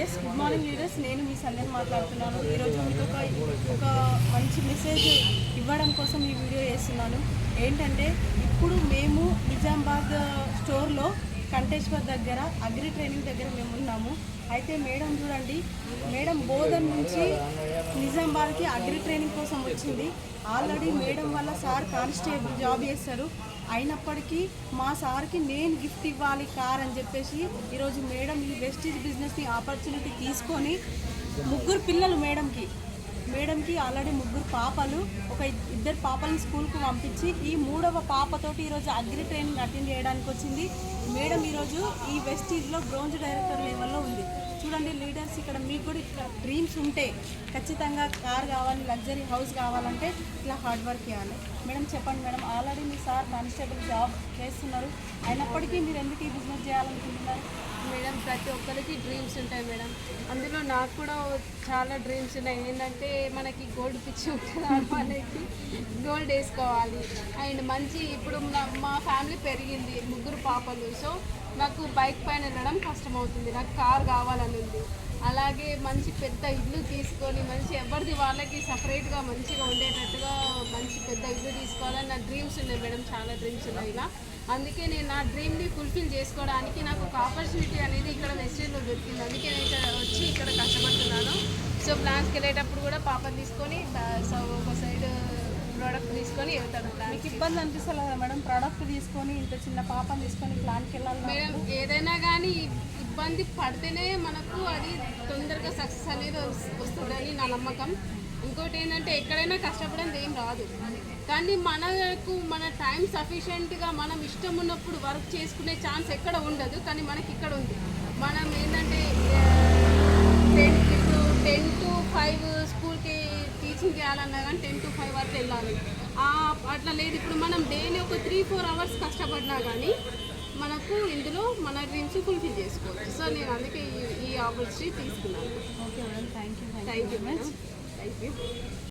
Yes good morning leaders, నేను మీ సంధ్యని మాట్లాడుతున్నాను. ఈరోజు మీతో ఒక మంచి మెసేజ్ ఇవ్వడం కోసం ఈ వీడియో చేస్తున్నాను. ఏంటంటే ఇప్పుడు మేము నిజామాబాద్ స్టోర్లో కంటేశ్వర్ దగ్గర అగ్రి ట్రైనింగ్ దగ్గర మేము ఉన్నాము. అయితే మేడం చూడండి, మేడం బోధన్ నుంచి నిజామాబాద్కి అగ్రి ట్రైనింగ్ కోసం వచ్చింది. ఆల్రెడీ మేడం వల్ల సార్ కానిస్టేబుల్ జాబ్ చేస్తారు. అయినప్పటికీ మా సార్కి నేను గిఫ్ట్ ఇవ్వాలి కార్ అని చెప్పేసి ఈరోజు మేడం ఈ వెస్టీజ్ బిజినెస్ని ఆపర్చునిటీ తీసుకొని ముగ్గురు పిల్లలు మేడంకి ఆల్రెడీ ముగ్గురు పాపలు, ఒక ఇద్దరు పాపలను స్కూల్కు పంపించి ఈ మూడవ పాపతోటి ఈరోజు అగ్రి ట్రైనింగ్ అటెండ్ చేయడానికి వచ్చింది. మేడం ఈరోజు ఈ వెస్టీజ్లో బ్రోంజ్ డైరెక్టర్ లెవెల్లో ఉంది. చూడండి లీడర్స్, ఇక్కడ మీకు కూడా ఇట్లా డ్రీమ్స్ ఉంటే ఖచ్చితంగా కార్ కావాలి, లగ్జరీ హౌస్ కావాలంటే ఇట్లా హార్డ్ వర్క్ చేయాలి. మేడం చెప్పండి మేడం, ఆల్రెడీ మీ సార్ కానిస్టేబుల్ జాబ్ చేస్తున్నారు, అయినప్పటికీ మీరు ఎందుకు ఈ బిజినెస్ చేయాలనుకుంటున్నారు? మేడం ప్రతి ఒక్కరికి డ్రీమ్స్ ఉంటాయి మేడం. అందులో నాకు కూడా చాలా డ్రీమ్స్ ఉన్నాయి. ఏంటంటే మనకి గోల్డ్ పిచ్చి ఉంటుంది, మనకి గోల్డ్ వేసుకోవాలి. అండ్ మంచి ఇప్పుడు మా ఫ్యామిలీ పెరిగింది, ముగ్గురు పాపలు. సో నాకు బైక్ పైన వెళ్ళడం కష్టమవుతుంది, నాకు కార్ కావాలని ఉంది. అలాగే మంచి పెద్ద ఇల్లు తీసుకొని మంచి ఎవరిది వాళ్ళకి సపరేట్గా మంచిగా ఉండేటట్టుగా మంచి పెద్ద ఇల్లు తీసుకోవాలని నా డ్రీమ్స్ ఉన్నాయి మేడం, చాలా డ్రీమ్స్ ఉన్నాయి. ఇలా అందుకే నేను నా డ్రీమ్ని ఫుల్ఫిల్ చేసుకోవడానికి నాకు ఒక ఆపర్చునిటీ అనేది ఇక్కడ వెస్టేజ్లో దొరికింది. అందుకే నేను ఇక్కడ వచ్చి ఇక్కడ కష్టపడుతున్నాను. సో ప్లాన్స్కి వెళ్ళేటప్పుడు కూడా పాపని తీసుకొని ఒక సైడ్ ప్రోడక్ట్ తీసుకొని వెళ్తాను. మీకు ఇబ్బంది అనిపిస్తుంది కదా మేడం, ప్రోడక్ట్ తీసుకొని ఇంత చిన్న పాపని తీసుకొని ప్లాన్కి వెళ్ళాలి మేడం? ఏదైనా కానీ ఇబ్బంది పడితేనే మనకు అది తొందరగా సక్సెస్ అనేది వస్తుందని నా నమ్మకం. ఇంకోటి ఏంటంటే ఎక్కడైనా కష్టపడేది ఏం రాదు, కానీ మనకు మన టైం సఫిషియెంట్గా మనం ఇష్టం ఉన్నప్పుడు వర్క్ చేసుకునే ఛాన్స్ ఎక్కడ ఉండదు, కానీ మనకి ఇక్కడ ఉంది. మనం ఏంటంటే ఇప్పుడు 10 to 5 స్కూల్కి టీచింగ్ చేయాలన్నా కానీ 10 to 5 వరకు వెళ్ళాలి. అట్లా లేదు, ఇప్పుడు మనం డైలీ ఒక 3-4 అవర్స్ కష్టపడినా కానీ మనకు ఇందులో మన డ్రీమ్స్ ఫుల్ఫిల్ చేసుకోవచ్చు. సో నేను అందుకే ఈ ఆపర్చునిటీ తీసుకున్నాను. Okay madam, thank you madam, thank you.